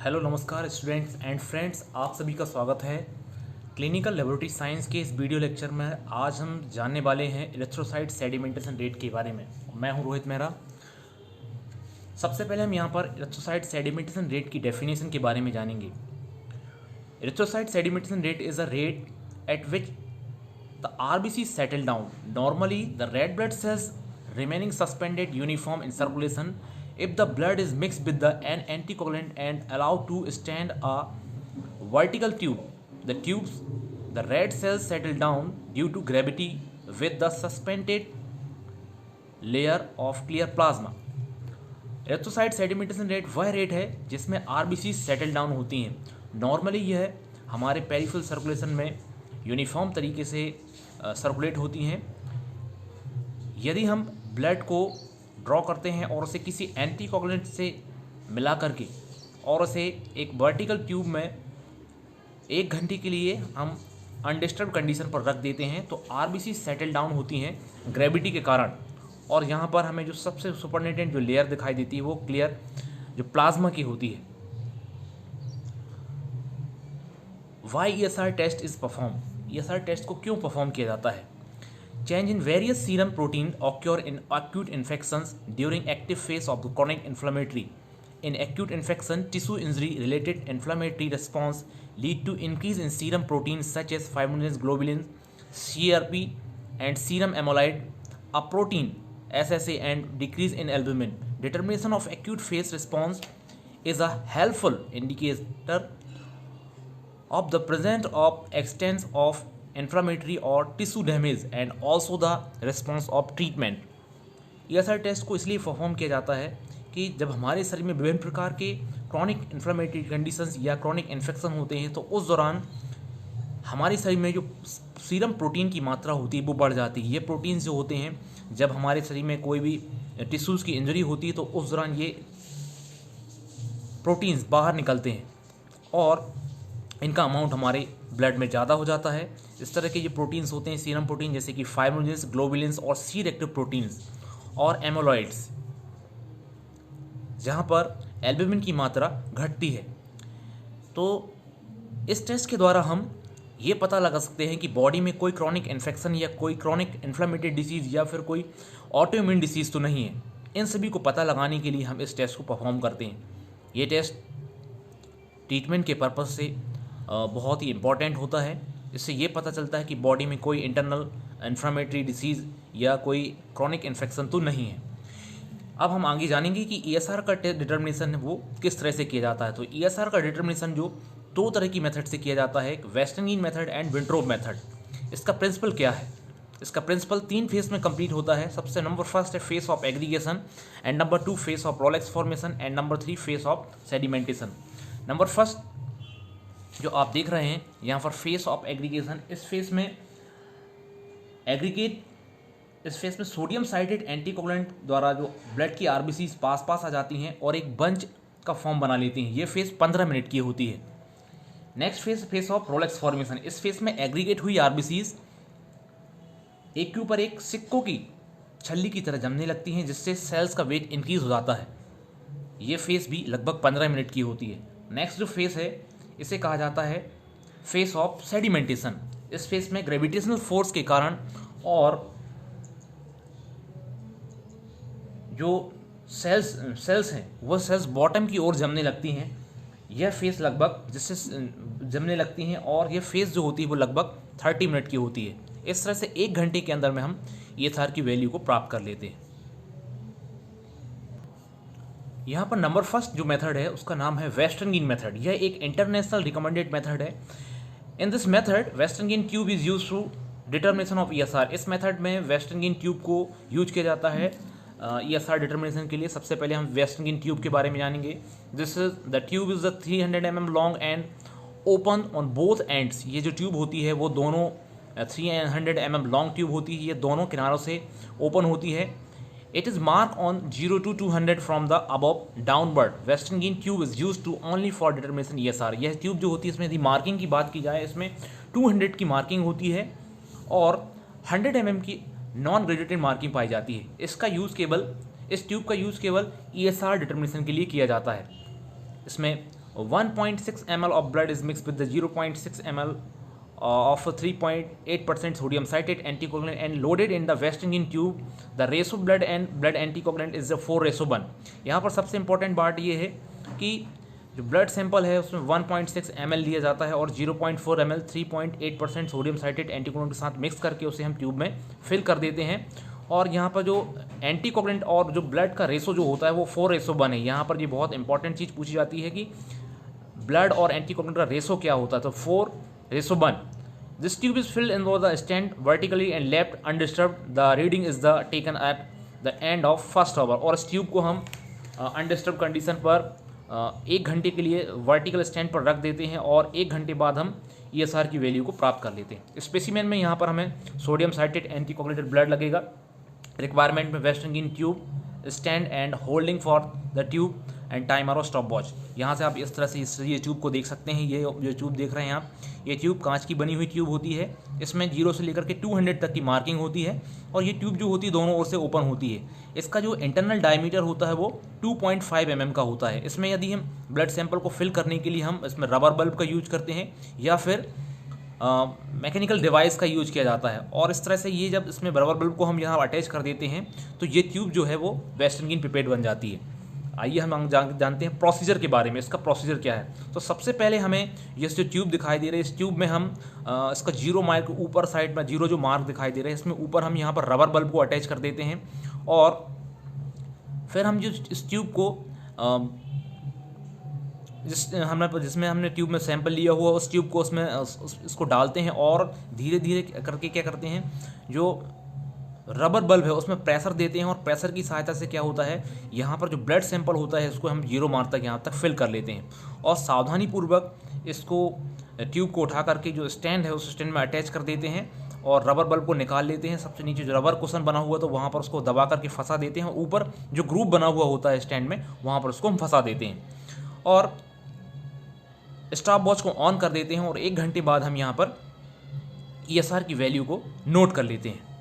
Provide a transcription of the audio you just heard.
Hello नमस्कार students and friends, आप सभी का स्वागत है क्लिनिकल लेबोरेटरी साइंस के इस वीडियो लेक्चर में। आज हम जानने वाले हैं इलेक्ट्रोसाइट सेडिमेंटेशन रेट के बारे में। मैं हूं रोहित मेहरा। सबसे पहले हम यहां पर इलेक्ट्रोसाइट सेडिमेंटेशन रेट की डेफिनेशन के बारे में जानेंगे। Electrocyte sedimentation rate is a rate at which the RBC settle down. Normally, the red blood cells remaining suspended uniform in circulation if the blood is mixed with an anticoagulant and allowed to stand a vertical tube. The red cells settle down due to gravity with the suspended layer of clear plasma. Electrocyte sedimentation rate वह rate है जिसमें RBC settle down होती हैं। Normally यह हमारे peripheral circulation में uniform तरीके से सर्कुलेट होती हैं। यदि हम ब्लड को ड्रॉ करते हैं और उसे किसी एंटीकोगुलेंट से मिला करके और उसे एक वर्टिकल ट्यूब में 1 घंटे के लिए हम अनडिस्टर्ब कंडीशन पर रख देते हैं तो RBC सेटल डाउन होती हैं ग्रेविटी के कारण। और यहाँ पर हमें जो सबसे सुपरनेटेंट जो लेयर दिखाई देती है वो क्लियर जो प्लाज्मा की होती है। Why ESR test is perform. ESR test को क्यों परफॉर्म किया जाता है? Change in various serum protein occur in acute infections during active phase of the chronic inflammatory. In acute infection, tissue injury related inflammatory response lead to increase in serum proteins such as fibrinogen globulin, CRP, and serum amyloid, a protein SSA, and decrease in albumin. Determination of acute phase response is a helpful indicator of the presence of extent of inflammatory or tissue damage and also the response of treatment. ESR test को इसलिए perform किया जाता है कि जब हमारे शरीर में विभिन्न प्रकार के क्रॉनिक इन्फ्लेमेटरी कंडीशंस या क्रॉनिक इन्फेक्शन होते हैं तो उस दौरान हमारे शरीर में जो सीरम प्रोटीन की मात्रा होती है वो बढ़ जाती है। ये प्रोटीन्स जो होते हैं जब हमारे शरीर में कोई भी टिश्यूज़ की इंजरी होती है तो उस दौरान ये प्रोटीन्स बाहर निकलते हैं और इनका अमाउंट हमारे ब्लड में ज़्यादा हो जाता है। इस तरह के जो प्रोटीन्स होते हैं सीरम प्रोटीन जैसे कि फाइब्रिनोजेंस, ग्लोबुलिन्स और सी रेक्टिव प्रोटीन्स और एमोलॉइड्स, जहाँ पर एल्ब्यूमिन की मात्रा घटती है। तो इस टेस्ट के द्वारा हम ये पता लगा सकते हैं कि बॉडी में कोई क्रॉनिक इन्फेक्शन या कोई क्रॉनिक इन्फ्लेमेटरी डिसीज़ या फिर कोई ऑटोइम्यून डिसीज़ तो नहीं है। इन सभी को पता लगाने के लिए हम इस टेस्ट को परफॉर्म करते हैं। ये टेस्ट ट्रीटमेंट के पर्पज़ से बहुत ही इम्पॉर्टेंट होता है। इससे ये पता चलता है कि बॉडी में कोई इंटरनल इन्फ्लेमेटरी डिसीज़ या कोई क्रॉनिक इन्फेक्शन तो नहीं है। अब हम आगे जानेंगे कि ESR का डिटर्मिनेशन वो किस तरह से किया जाता है। तो ESR का डिटर्मिनेशन जो 2 तरह की मेथड से किया जाता है, एक वेस्टर्न मेथड एंड विंट्रोब मेथड। इसका प्रिंसिपल क्या है? इसका प्रिंसिपल 3 फेज में कंप्लीट होता है। सबसे नंबर फर्स्ट है face of aggregation, and number 2 face of Rolex formation, and number 3 face of sedimentation. Number first जो आप देख रहे हैं यहाँ पर फेस ऑफ एग्रीगेशन, इस फेस में एग्रीगेट, इस फेस में सोडियम साइट्रेट एंटीकोगुलेंट द्वारा जो ब्लड की RBC पास आ जाती हैं और एक बंच का फॉर्म बना लेती हैं। ये फेस 15 मिनट की होती है। Next face, face of Rolex formation. इस फेस में एग्रीगेट हुई RBC एक के ऊपर एक सिक्कों की छल्ली की तरह जमने लगती हैं जिससे सेल्स का वेट इंक्रीज हो जाता है। ये फेस भी लगभग 15 मिनट की होती है। नेक्स्ट जो फेस है इसे कहा जाता है फेस ऑफ सेडिमेंटेशन। इस फेस में ग्रेविटेशनल फोर्स के कारण और जो सेल्स हैं वह सेल्स बॉटम की ओर जमने लगती हैं। यह फेस लगभग जिससे जमने लगती हैं और यह फेस जो होती है वो लगभग 30 मिनट की होती है। इस तरह से 1 घंटे के अंदर में हम ESR की वैल्यू को प्राप्त कर लेते हैं। यहाँ पर नंबर फर्स्ट जो मेथड है उसका नाम है वेस्टर्न मेथड। यह एक इंटरनेशनल रिकमेंडेड मेथड है। In this method western tube is use to determination of ESR। इस मेथड में वेस्टर्न ट्यूब को यूज किया जाता है ESR डिटर्मिनेशन के लिए। सबसे पहले हम वेस्टर्न ट्यूब के बारे में जानेंगे। This is the tube is the 300 mm long and open on both ends. ये जो ट्यूब होती है वो दोनों 300 mm लॉन्ग ट्यूब होती है। ये दोनों किनारों से ओपन होती है। It is marked on 0 to 200 from the above downward. Western Green tube is used to only for determination ESR. यह ट्यूब जो होती है इसमें यदि मार्किंग की बात की जाए इसमें 200 की मार्किंग होती है और 100 mm की नॉन ग्रेजुएटेड मार्किंग पाई जाती है। इस ट्यूब का यूज़ केवल ESR डिटर्मिनेशन के लिए किया जाता है। इसमें 1.6 ml of blood is mixed with the 0.6 ml of 3.8% sodium citrate anticoagulant and loaded in the Western tube. The ratio blood and blood anticoagulant is 4:1. यहाँ पर सबसे इम्पोर्टेंट बात ये है कि जो ब्लड सैंपल है उसमें 1.6 ml लिया जाता है और 0.4 ml 3.8% सोडियम साइट्रेट एंटीकोगुलेंट के साथ मिक्स करके उसे हम ट्यूब में फिल कर देते हैं। और यहाँ पर जो एंटीकोगुलेंट और जो ब्लड का रेशो जो होता है वो 4:1 है। यहाँ पर ये बहुत इंपॉर्टेंट चीज़ पूछी जाती है कि ब्लड और एंटीकोगुलेंट का रेशो क्या होता है, तो 4:1। This tube is filled in the stand vertically and left undisturbed. The reading is the taken at the end of first hour. और इस ट्यूब को हम अनडिस्टर्ब कंडीशन पर 1 घंटे के लिए वर्टिकल स्टैंड पर रख देते हैं और 1 घंटे बाद हम ESR की वैल्यू को प्राप्त कर लेते हैं। स्पेसिमेन में यहाँ पर हमें सोडियम साइट्रेट एंटीकोगुलेटेड ब्लड लगेगा। रिक्वायरमेंट में western tube stand and holding for the tube and timer और स्टॉप वॉच। यहाँ से आप इस तरह से ये ट्यूब को देख सकते हैं। ये जो ट्यूब देख रहे हैं आप, ये ट्यूब कांच की बनी हुई ट्यूब होती है। इसमें 0 से लेकर के 200 तक की मार्किंग होती है और ये ट्यूब जो होती है दोनों ओर से ओपन होती है। इसका जो इंटरनल डायमीटर होता है वो 2.5 mm का होता है। इसमें यदि हम ब्लड सैंपल को फिल करने के लिए हम इसमें रबर बल्ब का यूज करते हैं या फिर मैकेनिकल डिवाइस का यूज किया जाता है। और इस तरह से ये जब इसमें रबर बल्ब को हम यहाँ अटैच कर देते हैं तो ये ट्यूब जो है वो वेस्टर्न पिपेट बन जाती है। आइए हम जानते हैं प्रोसीजर के बारे में। इसका प्रोसीजर क्या है, तो सबसे पहले हमें ये जो ट्यूब दिखाई दे रही है, इस ट्यूब में हम इसका 0 मार्क ऊपर साइड में 0 जो मार्क दिखाई दे रहे हैं इसमें ऊपर हम यहाँ पर रबर बल्ब को अटैच कर देते हैं। और फिर हम जो इस ट्यूब को जिसमें हमने ट्यूब में सैंपल लिया हुआ उस ट्यूब को उसमें इसको डालते हैं और धीरे धीरे करके क्या करते हैं, जो रबर बल्ब है उसमें प्रेशर देते हैं और प्रेशर की सहायता से क्या होता है, यहाँ पर जो ब्लड सैंपल होता है इसको हम 0 मार्क तक यहाँ तक फिल कर लेते हैं। और सावधानीपूर्वक इसको ट्यूब को उठा करके जो स्टैंड है उस स्टैंड में अटैच कर देते हैं और रबर बल्ब को निकाल लेते हैं। सबसे नीचे जो रबर कुशन बना हुआ तो वहाँ पर उसको दबा करके फंसा देते हैं। ऊपर जो ग्रूव बना हुआ होता है स्टैंड में वहाँ पर उसको हम फंसा देते हैं और स्टॉप वॉच को ऑन कर देते हैं और 1 घंटे बाद हम यहाँ पर ESR की वैल्यू को नोट कर लेते हैं।